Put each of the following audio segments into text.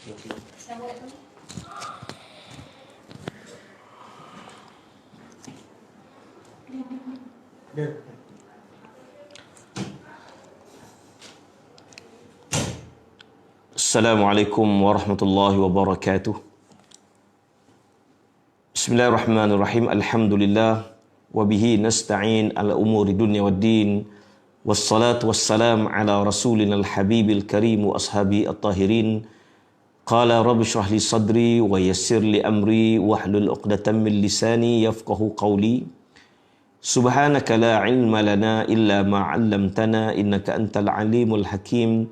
Assalamualaikum. Assalamualaikum warahmatullahi wabarakatuh. Bismillahirrahmanirrahim. Alhamdulillah wa bihi nasta'in ala umuri dunya waddin. Wassalatu wassalam ala rasulina al-habibil karim wa ashabi at-tahirin. Qala rabbi shrah li sadri wa yassir li amri wahlul 'uqdatam min lisani yafqahu qawli. Subhanaka la ilma lana illa ma 'allamtana innaka antal alimul hakim.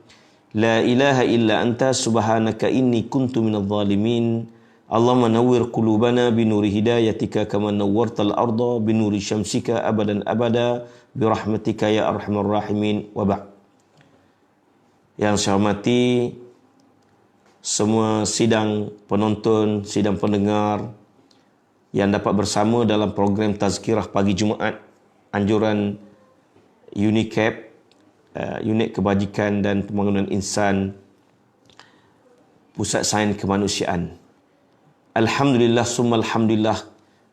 La ilaha illa anta subhanaka inni kuntu minadh dhalimin. Allahumma nawwir qulubana binuri hidayatika kama nawwartal arda binuri syamsika abadan abada birahmatika ya arhamar rahimin. Wa ba'd. Yang saya hormati semua sidang penonton, sidang pendengar yang dapat bersama dalam program Tazkirah Pagi Jumaat anjuran UNICAP, Unit Kebajikan dan Pembangunan Insan Pusat Sains Kemanusiaan. Alhamdulillah summa alhamdulillah,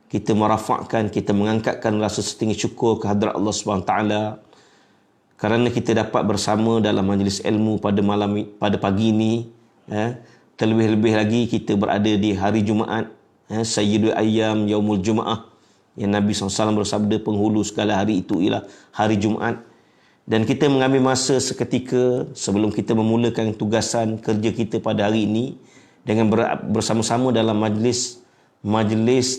kita merafakkan, kita mengangkatkan rasa setinggi syukur ke hadrat Allah SWT kerana kita dapat bersama dalam majlis ilmu pada pagi ini. Terlebih-lebih lagi kita berada di hari Jumaat, Sayyidul Ayyam Yaumul Jumaah, yang Nabi SAW bersabda penghulu segala hari itu ialah hari Jumaat. Dan kita mengambil masa seketika sebelum kita memulakan tugasan kerja kita pada hari ini dengan bersama-sama dalam majlis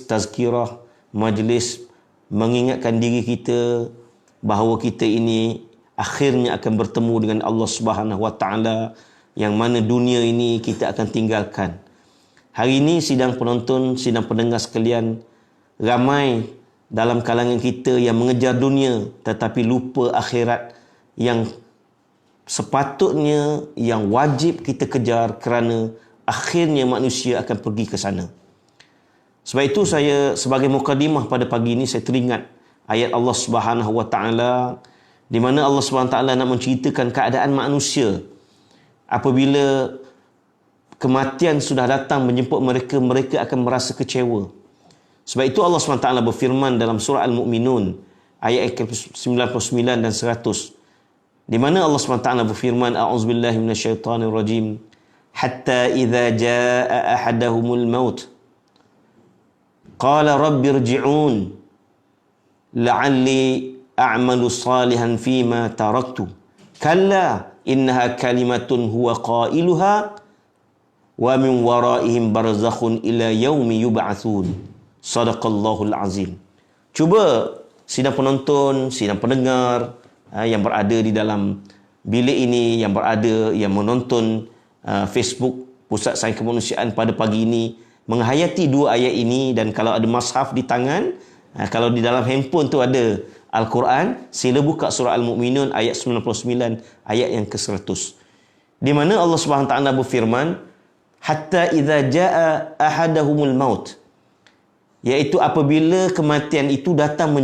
tazkirah, majlis mengingatkan diri kita bahawa kita ini akhirnya akan bertemu dengan Allah Subhanahu Wa Taala, yang mana dunia ini kita akan tinggalkan. Hari ini sidang penonton, sidang pendengar sekalian, ramai dalam kalangan kita yang mengejar dunia tetapi lupa akhirat yang sepatutnya, yang wajib kita kejar kerana akhirnya manusia akan pergi ke sana. Sebab itu saya sebagai mukadimah pada pagi ini saya teringat ayat Allah Subhanahu Wa Taala di mana Allah Subhanahu Wa Taala nak menceritakan keadaan manusia apabila kematian sudah datang menjemput mereka, mereka akan merasa kecewa. Sebab itu Allah SWT berfirman dalam surah Al-Mu'minun ayat 99 dan 100, di mana Allah SWT berfirman, a'udzubillahi minasyaitonirrajim, hatta idza jaa ahadahumul maut qala rabbirji'un la'alli a'malu salihan fima taraktu kalla innaha kalimatun huwa qailuha wa min waraihim barzakhun ila yaumi yub'atsun. Sadaqallahul azim. Cuba sidang penonton, sidang pendengar yang berada di dalam bilik ini, yang berada, yang menonton Facebook Pusat Sains Kemanusiaan pada pagi ini, menghayati dua ayat ini. Dan kalau ada mushaf di tangan, kalau di dalam handphone tu ada Al-Quran, sila buka surah Al-Mu'minun ayat 99, ayat yang ke-100. Di mana Allah Subhanahu Wa Taala berfirman, hatta idza jaa ahadahumul maut, iaitu apabila kematian itu datang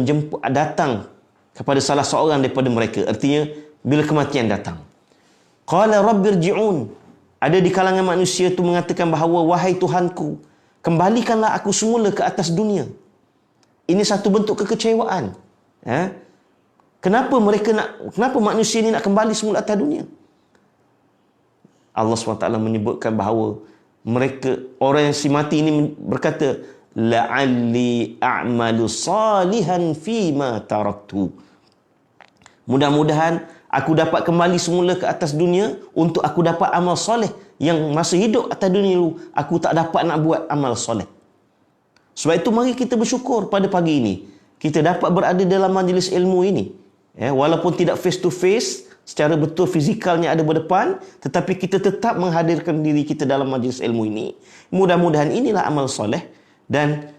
kepada salah seorang daripada mereka. Artinya bila kematian datang, qala rabbirji'un, ada di kalangan manusia itu mengatakan bahawa wahai Tuhanku, kembalikanlah aku semula ke atas dunia. Ini satu bentuk kekecewaan. Kenapa manusia ini nak kembali semula atas dunia? Allah SWT menyebutkan bahawa mereka, orang yang si mati ini berkata, la'alli a'malu salihan fima taraktu, mudah-mudahan aku dapat kembali semula ke atas dunia untuk aku dapat amal soleh yang masa hidup atas dunia dulu aku tak dapat nak buat amal soleh. Sebab itu mari kita bersyukur pada pagi ini kita dapat berada dalam majlis ilmu ini, walaupun tidak face to face secara betul fizikalnya ada berdepan, tetapi kita tetap menghadirkan diri kita dalam majlis ilmu ini. Mudah-mudahan inilah amal soleh, dan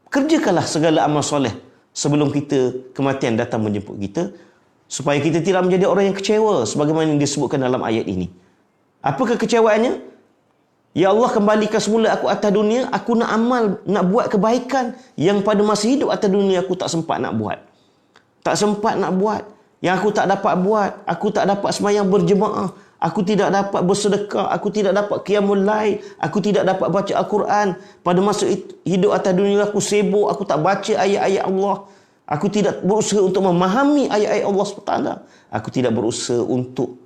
kerjakanlah segala amal soleh sebelum kematian datang menjemput kita, supaya kita tidak menjadi orang yang kecewa sebagaimana yang disebutkan dalam ayat ini. Apa kekecewaannya? Ya Allah, kembalikan semula aku atas dunia, aku nak amal, nak buat kebaikan yang pada masa hidup atas dunia aku tak sempat nak buat. Tak sempat nak buat. Yang aku tak dapat buat, aku tak dapat sembahyang berjemaah, Aku tidak dapat bersedekah, aku tidak dapat qiyamul lail, aku tidak dapat baca Al-Quran. Pada masa hidup atas dunia aku sibuk, aku tak baca ayat-ayat Allah. Aku tidak berusaha untuk memahami ayat-ayat Allah SWT. Aku tidak berusaha untuk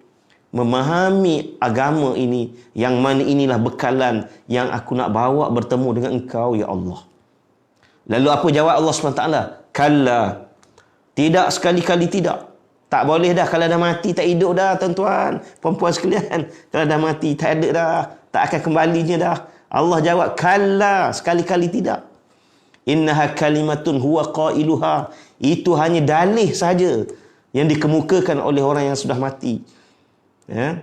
memahami agama ini, yang mana inilah bekalan yang aku nak bawa bertemu dengan Engkau, ya Allah. Lalu apa jawab Allah SWT? Kalla. Tidak, sekali-kali tidak. Tak boleh dah kalau dah mati tak hidup dah, tuan-tuan, perempuan sekalian. Kalau dah mati tak ada dah, tak akan kembalinya dah. Allah jawab, kalla, sekali-kali tidak. Innaha kalimatun huwa qailuha. Itu hanya dalih saja yang dikemukakan oleh orang yang sudah mati. Ya.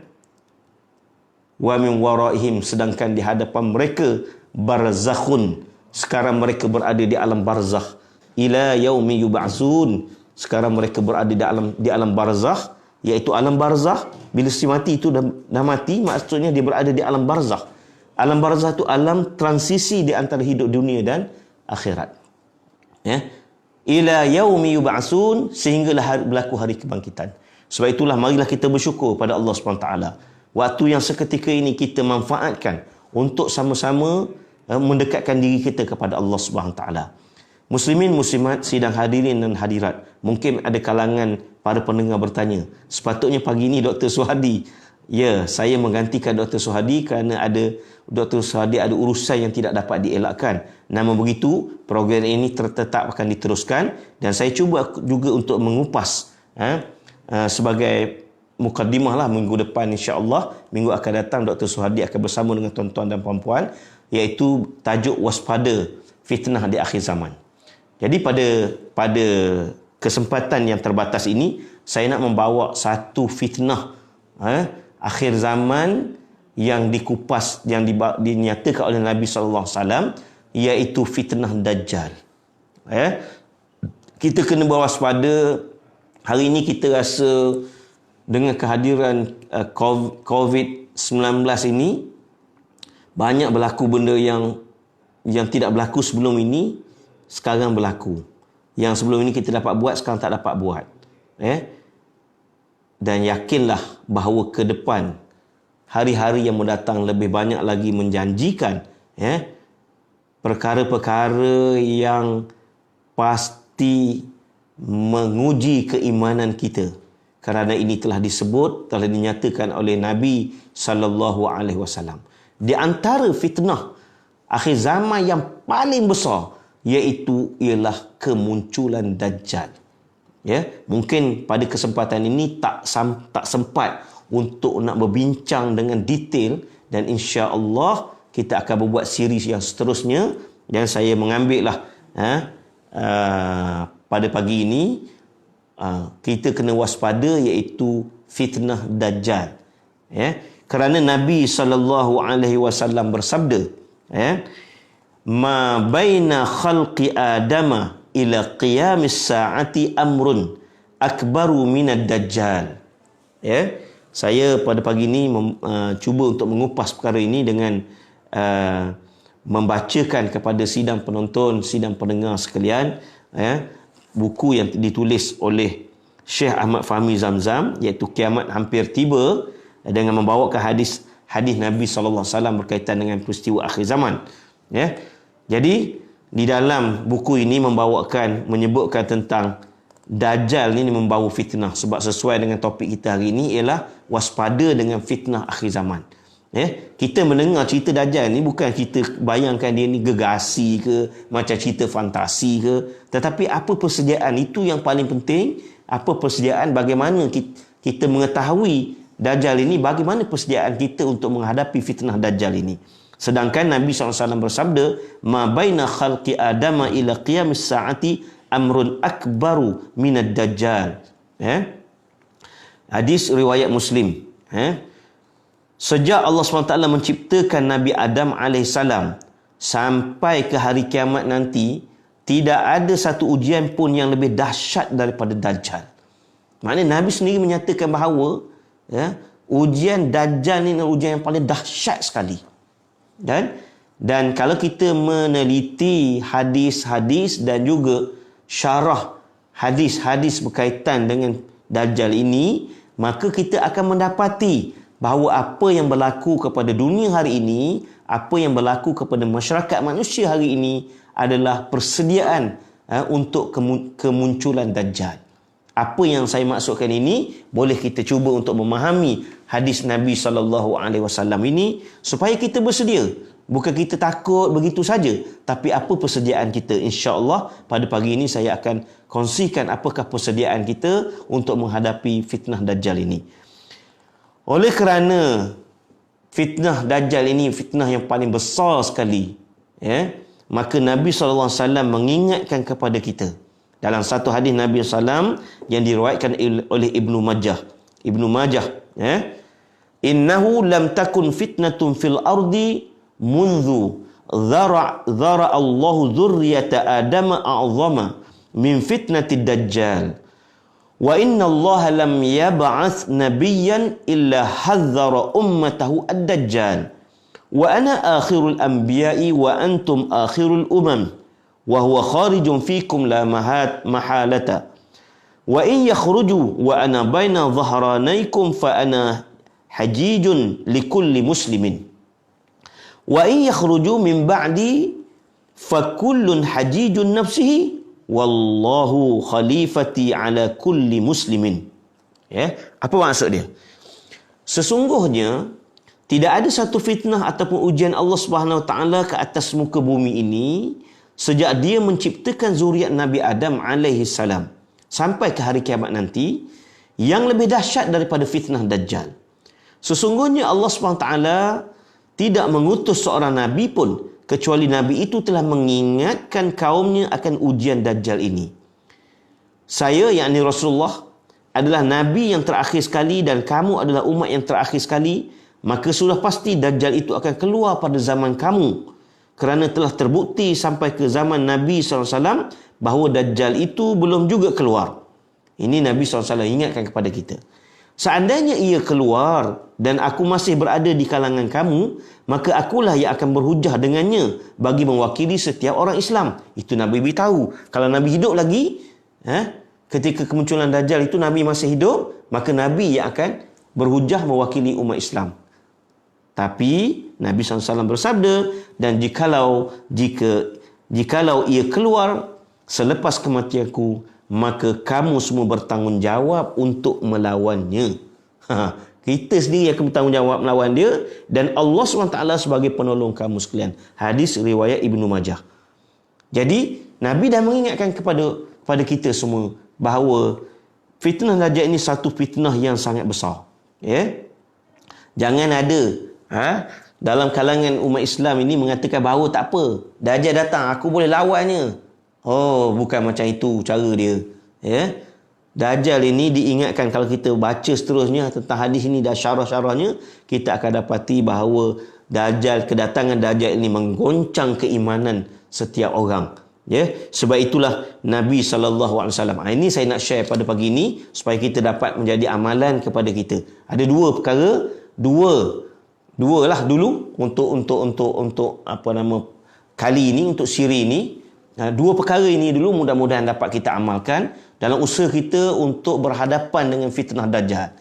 Wa min waraihim, sedangkan di hadapan mereka barzakhun. Sekarang mereka berada di alam barzakh. Ila yaumi yub'atsun. Sekarang mereka berada di alam barzakh, iaitu alam barzakh. Bila si mati itu dah mati, maksudnya dia berada di alam barzakh. Alam barzakh itu alam transisi di antara hidup dunia dan akhirat. Ya. Ila yaumi yub'atsun, sehinggalah berlaku hari kebangkitan. Sebab itulah marilah kita bersyukur pada Allah SWT. Waktu yang seketika ini kita manfaatkan untuk sama-sama mendekatkan diri kita kepada Allah SWT. Muslimin, muslimat, sidang hadirin dan hadirat. Mungkin ada kalangan para pendengar bertanya, sepatutnya pagi ini Dr. Suhadi. Ya, saya menggantikan Dr. Suhadi kerana Dr. Suhadi ada urusan yang tidak dapat dielakkan. Namun begitu, program ini tetap akan diteruskan dan saya cuba juga untuk mengupas sebagai mukaddimah lah minggu depan, insya-Allah. Minggu akan datang Dr. Suhadi akan bersama dengan tuan-tuan dan puan-puan, iaitu tajuk waspada fitnah di akhir zaman. Jadi pada kesempatan yang terbatas ini, saya nak membawa satu fitnah akhir zaman yang dikupas, yang dinyatakan oleh Nabi SAW, iaitu fitnah Dajjal. Kita kena berwaspada. Hari ini kita rasa dengan kehadiran COVID-19 ini, banyak berlaku benda yang tidak berlaku sebelum ini, sekarang berlaku. Yang sebelum ini kita dapat buat, sekarang tak dapat buat. Dan yakinlah bahawa ke depan, hari-hari yang mendatang lebih banyak lagi menjanjikan perkara-perkara yang pasti menguji keimanan kita. Kerana ini telah disebut, telah dinyatakan oleh Nabi SAW. Di antara fitnah akhir zaman yang paling besar, iaitu ialah kemunculan Dajjal. Ya, mungkin pada kesempatan ini tak sempat untuk nak berbincang dengan detail, dan insya-Allah kita akan membuat siri yang seterusnya, dan saya mengambillah pada pagi ini kita kena waspada, iaitu fitnah Dajjal. Ya, kerana Nabi SAW bersabda, ma baina khalqi adama ila qiyamis saati amrun akbaru minad dajjal. Ya, saya pada pagi ini cuba untuk mengupas perkara ini dengan membacakan kepada sidang penonton, sidang pendengar sekalian, buku yang ditulis oleh Syekh Ahmad Fahmi Zamzam, iaitu Kiamat Hampir Tiba, dengan membawakan hadis Nabi SAW berkaitan dengan peristiwa akhir zaman. Ya. Jadi di dalam buku ini menyebutkan tentang Dajjal ini membawa fitnah, sebab sesuai dengan topik kita hari ini ialah waspada dengan fitnah akhir zaman. Kita mendengar cerita Dajjal ni bukan kita bayangkan dia ni gegasi ke, macam cerita fantasi ke, tetapi apa persediaan, itu yang paling penting. Apa persediaan, bagaimana kita mengetahui Dajjal ini, bagaimana persediaan kita untuk menghadapi fitnah Dajjal ini. Sedangkan Nabi SAW bersabda, ma baina khalqi adama ila qiyamis saati amrun akbaru minad dajjal. Hadis riwayat Muslim. Sejak Allah SWT menciptakan Nabi Adam AS sampai ke hari kiamat nanti, tidak ada satu ujian pun yang lebih dahsyat daripada Dajjal. Maknanya Nabi sendiri menyatakan bahawa ujian Dajjal ni adalah ujian yang paling dahsyat sekali. Dan kalau kita meneliti hadis-hadis dan juga syarah hadis-hadis berkaitan dengan Dajjal ini, maka kita akan mendapati bahawa apa yang berlaku kepada dunia hari ini, apa yang berlaku kepada masyarakat manusia hari ini adalah persediaan untuk kemunculan Dajjal. Apa yang saya maksudkan ini, boleh kita cuba untuk memahami hadis Nabi SAW ini supaya kita bersedia. Bukan kita takut begitu saja, tapi apa persediaan kita. InsyaAllah pada pagi ini saya akan kongsikan apakah persediaan kita untuk menghadapi fitnah Dajjal ini. Oleh kerana fitnah Dajjal ini fitnah yang paling besar sekali, maka Nabi SAW mengingatkan kepada kita dalam satu hadis Nabi SAW yang diriwayatkan oleh Ibnu Majah. Innahu lam takun fitnatun fil ardi mundu dhara Allahu dzurriyyata Adam a'zama min fitnatid Dajjal. Wa inna Allah lam yab'ath nabiyyan illa hadzara ummatahu ad-Dajjal. Wa ana akhirul anbiya'i wa antum akhirul umam. Wa huwa kharijun fikum la mahalata. Wa in yakhruju wa ana baina dhahranaykum fa ana hajijun likulli muslimin. Wa in yakhruju min ba'di fa kullun hajijun nafsihi wallahu khalifati ala kulli muslimin. Apa maksud dia? Sesungguhnya tidak ada satu fitnah ataupun ujian Allah Subhanahu Wa Taala ke atas muka bumi ini sejak dia menciptakan zuriat Nabi Adam alaihi salam sampai ke hari kiamat nanti yang lebih dahsyat daripada fitnah Dajjal. Sesungguhnya Allah Subhanahu Wa Taala tidak mengutus seorang nabi pun kecuali nabi itu telah mengingatkan kaumnya akan ujian Dajjal ini. Saya, yakni Rasulullah, adalah nabi yang terakhir sekali dan kamu adalah umat yang terakhir sekali, maka sudah pasti Dajjal itu akan keluar pada zaman kamu. Kerana telah terbukti sampai ke zaman Nabi SAW bahawa Dajjal itu belum juga keluar. Ini Nabi SAW ingatkan kepada kita. Seandainya ia keluar dan aku masih berada di kalangan kamu, maka akulah yang akan berhujah dengannya bagi mewakili setiap orang Islam. Itu Nabi beritahu. Kalau Nabi hidup lagi, ketika kemunculan Dajjal itu Nabi masih hidup, maka Nabi yang akan berhujah mewakili umat Islam. Tapi Nabi SAW bersabda, dan jikalau ia keluar selepas kematianku, maka kamu semua bertanggungjawab untuk melawannya. Kita sendiri akan bertanggungjawab melawan dia dan Allah SWT sebagai penolong kamu sekalian. Hadis riwayat Ibnu Majah. Jadi Nabi dah mengingatkan kepada kita semua bahawa fitnah Dajjal ini satu fitnah yang sangat besar. Jangan ada dalam kalangan umat Islam ini mengatakan bahawa tak apa, Dajjal datang aku boleh lawannya. Oh, bukan macam itu cara dia. Dajjal ini diingatkan, kalau kita baca seterusnya tentang hadis ini dan syarah-syarahnya, kita akan dapati bahawa kedatangan Dajjal ini menggoncang keimanan setiap orang. Sebab itulah Nabi SAW. Ini saya nak share pada pagi ini supaya kita dapat menjadi amalan kepada kita. Ada dua perkara, dua lah dulu untuk kali ini, untuk siri ini. Dua perkara ini dulu mudah-mudahan dapat kita amalkan dalam usaha kita untuk berhadapan dengan fitnah Dajjal.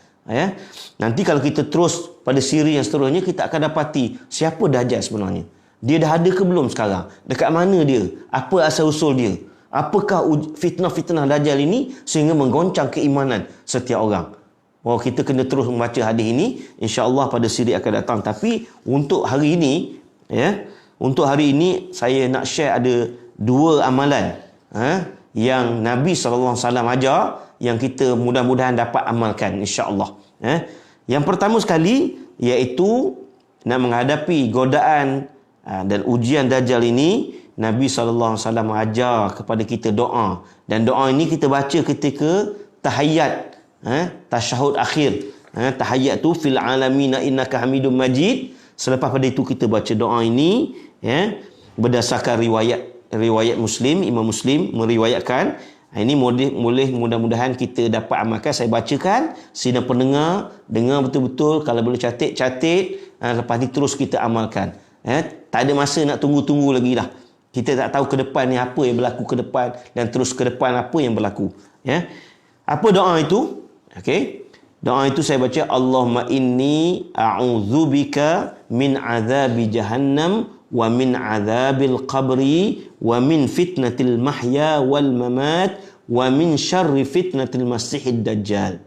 Nanti kalau kita terus pada siri yang seterusnya, kita akan dapati siapa Dajjal sebenarnya. Dia dah ada ke belum sekarang? Dekat mana dia? Apa asal-usul dia? Apakah fitnah-fitnah Dajjal ini sehingga menggoncang keimanan setiap orang? Kita kena terus membaca hadis ini. InsyaAllah pada siri akan datang. Tapi untuk hari ini, saya nak share ada dua amalan yang Nabi SAW ajar, yang kita mudah-mudahan dapat amalkan insya-Allah. Yang pertama sekali iaitu nak menghadapi godaan dan ujian Dajjal ini, Nabi SAW ajar kepada kita doa, dan doa ini kita baca ketika tahiyat, tasyahud akhir. Tahiyat tu fil alamina innaka hamidum majid. Selepas pada itu kita baca doa ini, berdasarkan riwayat Muslim, Imam Muslim meriwayatkan. Ini boleh mudah-mudahan kita dapat amalkan. Saya bacakan, sina pendengar dengar betul-betul, kalau boleh catat. Lepas ni terus kita amalkan. Tak ada masa nak tunggu-tunggu lagi dah. Kita tak tahu ke depan ni apa yang berlaku ke depan, dan terus ke depan apa yang berlaku. Apa doa itu? Doa itu saya baca, Allahumma inni a'udzubika min azabi jahannam wa min azabil qabri wa min fitnatil mahya wal mamat wa min syarri fitnatil masihid dajjal.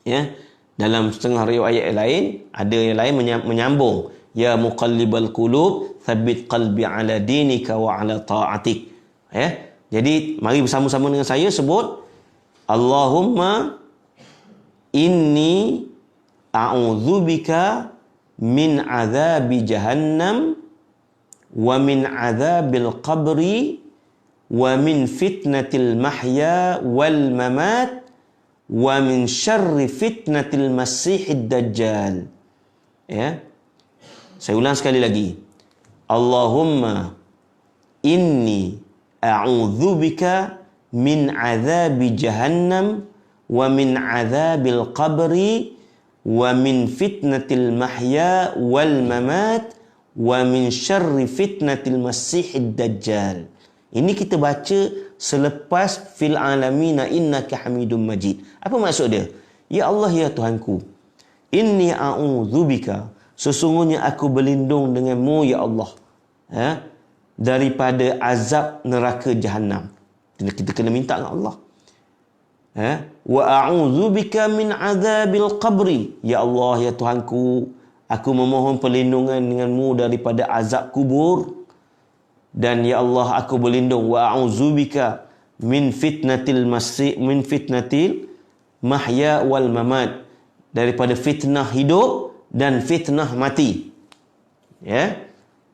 Ya, dalam setengah riwayat lain, ada yang lain menyambung, ya muqallibal qulub thabbit qalbi ala dinika wa ala ta'atik. Ya, jadi mari bersama-sama dengan saya sebut, Allahumma inni a'udzubika min azabi jahannam wa min azabil qabri wa min fitnatil mahya wal mamat wa min syarri fitnatil masihid dajjal. Ya. Saya ulang sekali lagi. Allahumma inni a'udzubika min azabi jahannam wa min azabil qabri wa min fitnatil mahya wal mamat wa min syarri fitnatil masihid dajjal. Ini kita baca selepas fil alamina innaka hamidum majid. Apa maksud dia? Ya Allah, ya Tuhanku, inni a'udzubika, sesungguhnya aku berlindung denganmu ya Allah, daripada azab neraka jahanam. Kita kena minta dengan Allah. Wa a'udzubika min azabil qabri, ya Allah, ya Tuhanku, aku memohon perlindungan denganmu daripada azab kubur. Dan ya Allah, aku berlindung, wa a'udzubika min fitnatil mahya wal mamat, daripada fitnah hidup dan fitnah mati. Ya.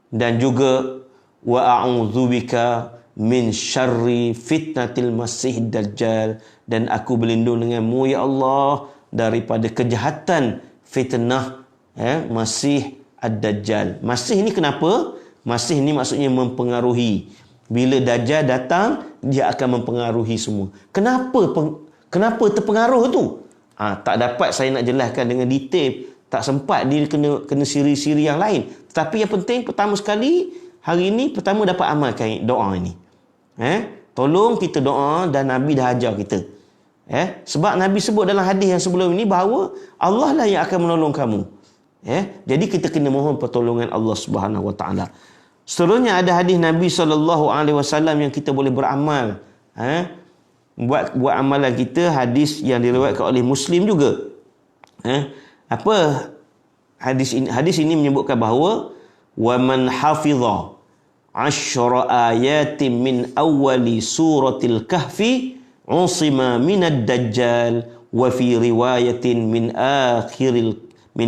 Dan juga wa a'udzubika min syarri fitnatil masih dajjal, dan aku berlindung denganmu ya Allah daripada kejahatan fitnah Masih ad-Dajjal. Masih ni kenapa? Masih ni maksudnya mempengaruhi. Bila Dajjal datang, dia akan mempengaruhi semua. Kenapa terpengaruh tu? Tak dapat saya nak jelaskan dengan detail. Tak sempat, dia kena siri-siri yang lain. Tetapi yang penting, pertama sekali, hari ini pertama dapat amalkan doa ini. Tolong kita doa, dan Nabi dah ajar kita. Sebab Nabi sebut dalam hadis yang sebelum ini bahawa Allah lah yang akan menolong kamu. Jadi kita kena mohon pertolongan Allah Subhanahu Wa Taala. Seterusnya ada hadis Nabi SAW yang kita boleh beramal. Buat amalan kita, hadis yang diriwayatkan oleh Muslim juga. Apa hadis ini? Hadis ini menyebutkan bahawa wa man hafidha 10 ayatin min awwali suratil kahfi usima minad dajjal wa fi riwayatin min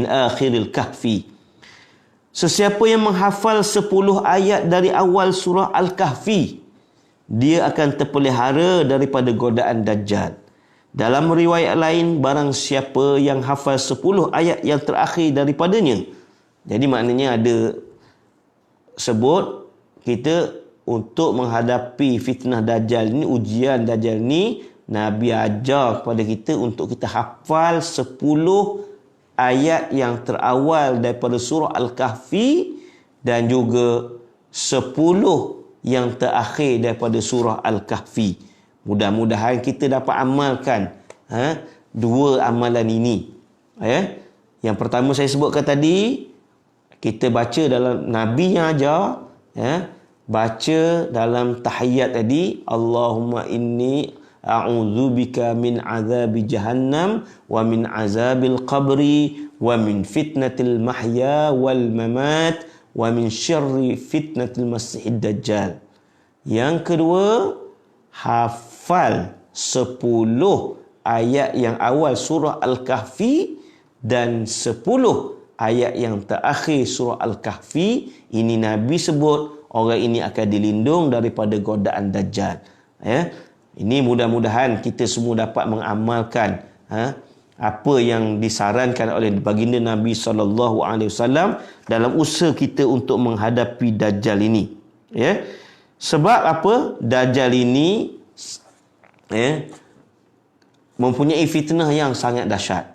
akhiril kahfi. Sesiapa yang menghafal 10 ayat dari awal surah Al-Kahfi, dia akan terpelihara daripada godaan Dajjal. Dalam riwayat lain, barang siapa yang hafal 10 ayat yang terakhir daripadanya. Jadi maknanya ada sebut kita untuk menghadapi fitnah Dajjal ni, ujian Dajjal ni, Nabi ajar kepada kita untuk kita hafal 10 ayat yang terawal daripada surah Al-Kahfi dan juga 10 yang terakhir daripada surah Al-Kahfi. Mudah-mudahan kita dapat amalkan dua amalan ini. Yang pertama saya sebutkan tadi, kita baca dalam Nabi yang ajar, baca dalam tahiyat tadi, Allahumma inni a'udzubika min azabi jahannam wa min azabil qabri wa min fitnatil mahya wal mamat wa min syarri fitnatil masihid dajjal. Yang kedua, hafal 10 ayat yang awal surah Al-Kahfi dan 10 ayat yang terakhir surah Al-Kahfi. Ini Nabi sebut orang ini akan dilindung daripada godaan Dajjal. Ini mudah-mudahan kita semua dapat mengamalkan apa yang disarankan oleh baginda Nabi SAW dalam usaha kita untuk menghadapi Dajjal ini. Sebab apa? Dajjal ini mempunyai fitnah yang sangat dahsyat.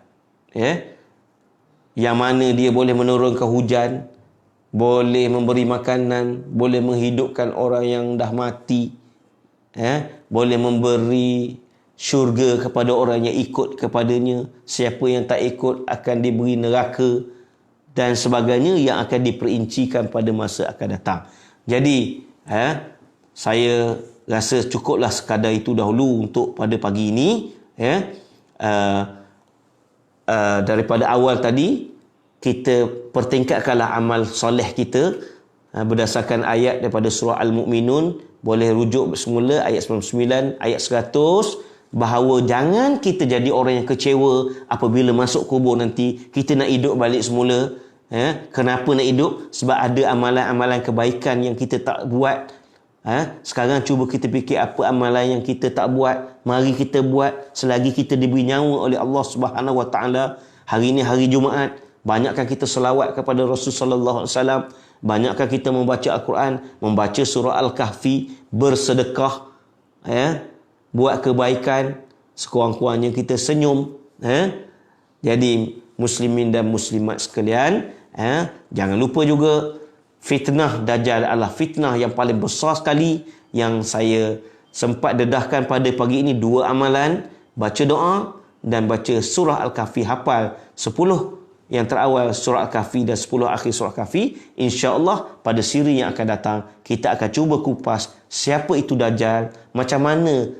Yang mana dia boleh menurunkan hujan, boleh memberi makanan, boleh menghidupkan orang yang dah mati, boleh memberi syurga kepada orang yang ikut kepadanya, siapa yang tak ikut akan diberi neraka dan sebagainya yang akan diperincikan pada masa akan datang. Jadi saya rasa cukuplah sekadar itu dahulu untuk pada pagi ini. Daripada awal tadi kita pertingkatkanlah amal soleh kita berdasarkan ayat daripada surah Al-Mu'minun. Boleh rujuk semula ayat 99, ayat 100, bahawa jangan kita jadi orang yang kecewa apabila masuk kubur nanti kita nak hidup balik semula. Kenapa nak hidup? Sebab ada amalan-amalan kebaikan yang kita tak buat. Sekarang cuba kita fikir apa amalan yang kita tak buat. Mari kita buat selagi kita diberi nyawa oleh Allah Subhanahu Wa Taala. Hari ini hari Jumaat, banyakkan kita selawat kepada Rasul sallallahu alaihi wasallam. Banyakkan kita membaca Al-Quran, membaca surah Al-Kahfi, bersedekah, buat kebaikan, sekurang-kurangnya kita senyum. Jadi muslimin dan muslimat sekalian, jangan lupa juga fitnah Dajjal adalah fitnah yang paling besar sekali yang saya sempat dedahkan pada pagi ini. 2 amalan, baca doa dan baca surah Al-Kahfi, hafal 10 yang terawal surah Al-Kahfi dan 10 akhir surah Al-Kahfi. InsyaAllah pada siri yang akan datang kita akan cuba kupas siapa itu Dajjal, macam mana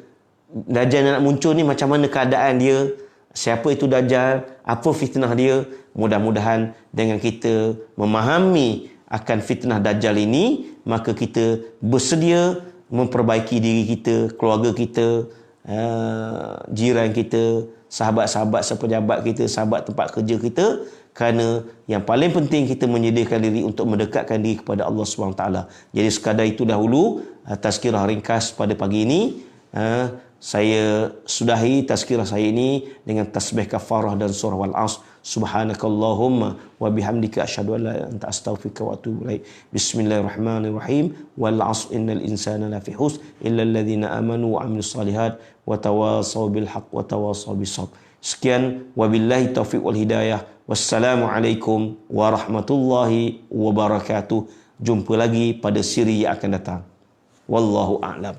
Dajjal nak muncul ni, macam mana keadaan dia, siapa itu Dajjal, apa fitnah dia. Mudah-mudahan dengan kita memahami akan fitnah Dajjal ini, maka kita bersedia memperbaiki diri kita, keluarga kita, jiran kita, sahabat-sahabat sepejabat kita, sahabat tempat kerja kita. Kerana yang paling penting kita menyediakan diri untuk mendekatkan diri kepada Allah SWT. Jadi sekadar itu dahulu tazkirah ringkas pada pagi ini. Saya sudahi tazkirah saya ini dengan tasbih kafarah dan surah Wal-Asr. Subhanakallahumma wa bihamdika asyhadu an la ilaha illa anta astaghfiruka wa atubu ilaik. Bismillahirrahmanirrahim. Wal 'asr innal insana lafi khusr illa alladhina amanu wa 'amilus solihat wa tawasaw bil haqq wa tawasaw bis sabr. Sekian, wabillahi taufiq wal hidayah. Wassalamualaikum warahmatullahi wabarakatuh. Jumpa lagi pada siri yang akan datang. Wallahu a'lam.